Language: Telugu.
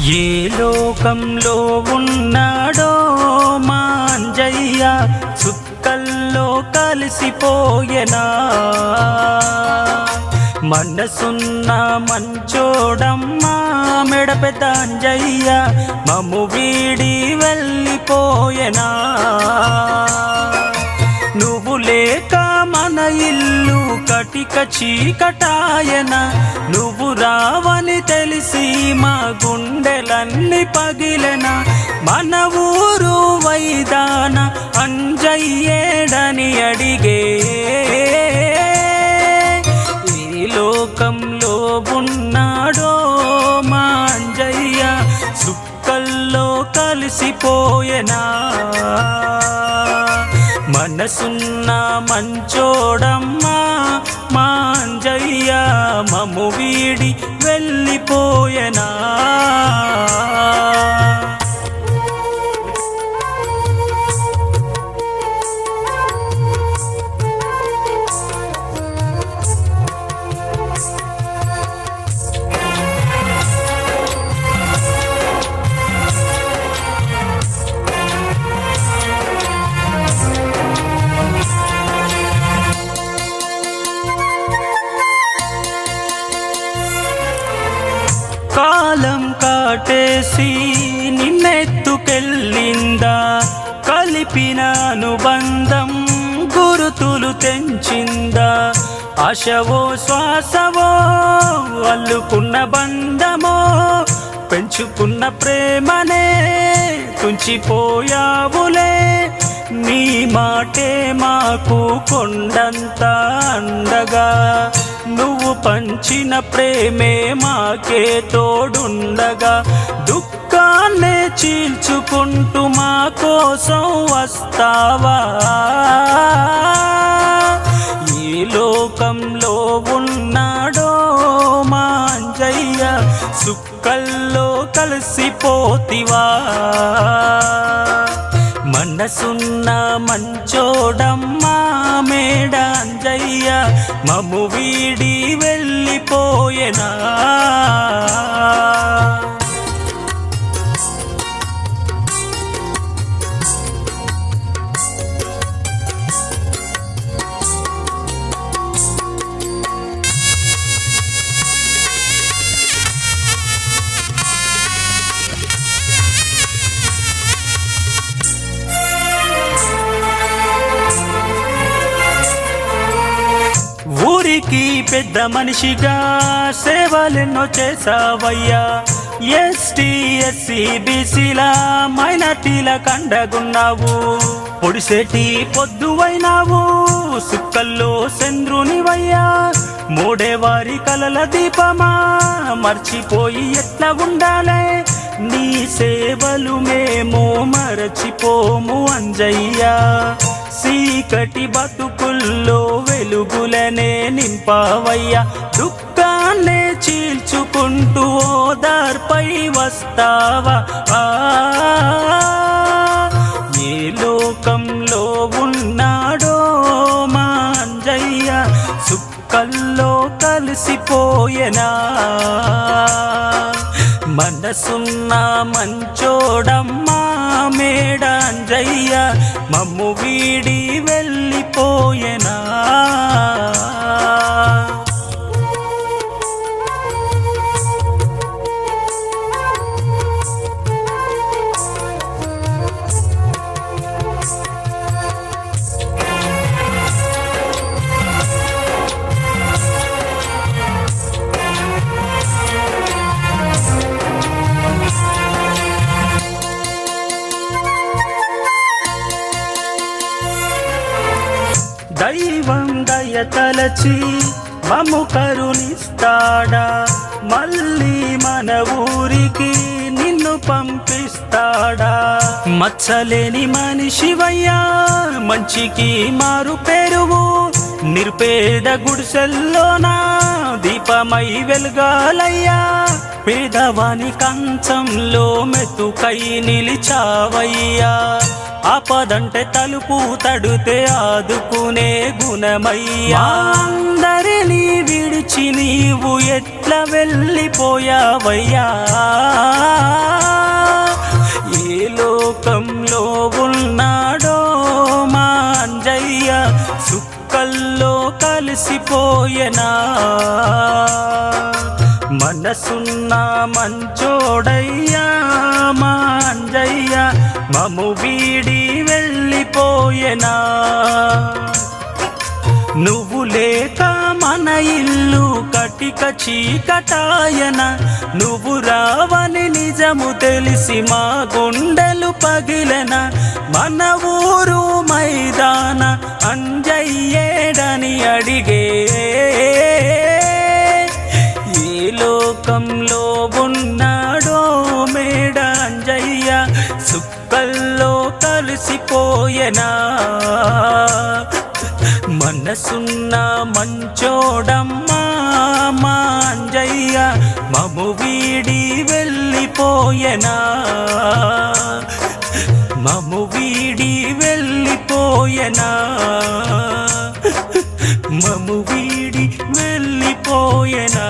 ఏ లోకంలో ఉన్నాడో మా అంజయ్య చుక్కల్లో కలిసిపోయెనా మనసున్న మంచోడమ్మా మెడపెద్ద అంజయ్య మమ్ము వీడి వెళ్ళిపోయెనా నువ్వు లేక మన ఇల్లు కటిక చీకటాయన నువ్వు రావని తెలిసి మా గుండెలన్నీ పగిలెన మన ఊరు వైదాన అంజయ్యేడని అడిగే ఈ లోకంలో ఉన్నాడో మా అంజయ్య సుక్కల్లో కలిసిపోయెనా మనసున్న మంచోడమ్మా మా అంజయ్య మమ్ము వీడి వెళ్ళిపోయెనా కాలం కాటేసి నిన్నెత్తుకెళ్ళిందా కలిపిన అనుబంధం గురుతులు తెంచిందా ఆశవో శ్వాసవో అల్లుకున్న బంధమో పెంచుకున్న ప్రేమనే తుంచిపోయావులే నీ మాటే మాకు కొండంత అండగా నువ్వు పంచిన ప్రేమే మాకే తోడుండగా దుఃఖాన్నే చీల్చుకుంటూ మా కోసం వస్తావా ఈ లోకంలో ఉన్నాడో మా అంజయ్య సుక్కల్లో కలిసిపోతివా మనసున్న మంచోడమ్మా మేడ అంజయ్య మమ్ము వీడి వెళ్ళిపోయెనా ఊరికి పెద్ద మనిషిగా సేవలెన్నో చేసావయ్యా ఎస్టీ ఎస్సీ బీసీల మైనార్టీల కండగున్నావు పొడిసేటి పొద్దువైనావు సుక్కల్లో చంద్రునివయ్యా మూడేవారి కలల దీపమా మర్చిపోయి ఎట్లా ఉండాలే నీ సేవలు మేము మరచిపోము అంజయ్యా చీకటి బతుకుల్లో వెలుగులనే నింపావయ్యా దుఃఖాన్నే చీల్చుకుంటూ ఓదార్పై వస్తావా ఏ లోకంలో ఉన్నాడో మా అంజయ్య సుక్కల్లో కలిసిపోయెనా మనసున్న మంచోడమ్మా మేడ అంజయ్య మమ్ము వీడి వెళ్ళిపోయెనా దైవం దయ తలచి మమ్ము కరుణిస్తాడా మళ్ళీ మన ఊరికి నిన్ను పంపిస్తాడా మచ్చలేని మనిషివయ్యా మంచికి మారు పెరువు నిర్పేద గుడిసెల్లోనా దీపమై వెలుగాలయ్యా పేదవాని కంచంలో మెతుకై నిలిచావయ్యా ఆపదంటే తలుపు తడితే ఆదుకునే గుణమయ్యా అందరినీ విడిచి విడిచి నీవు ఎట్లా వెళ్ళిపోయావయ్యా? ఏ లోకంలో ఉన్నాడో మా అంజయ్య సుక్కల్లో కలిసిపోయెనా? మనసున్న మంచోడయ్యా మా అంజయ్య మము వీడి వెళ్ళిపోయెనా? నువ్వు లేక మన ఇల్లు కటిక చీకటాయన, నువ్వు రావని నిజము తెలిసి మా గుండెలు పగిలెన. మన ఊరు మైదాన అంజయ్యేడని అడిగే, ఏ లోకంలో ఉన్నాడో మేడ అంజయ్య సుక్కల్లో కలిసిపోయెనా? మనసున్న మంచోడమ్మా మా అంజయ్య మము వీడి వెళ్ళిపోయెనా? మము వీడి వెళ్ళిపోయెనా? మము వీడి వెళ్ళిపోయెనా?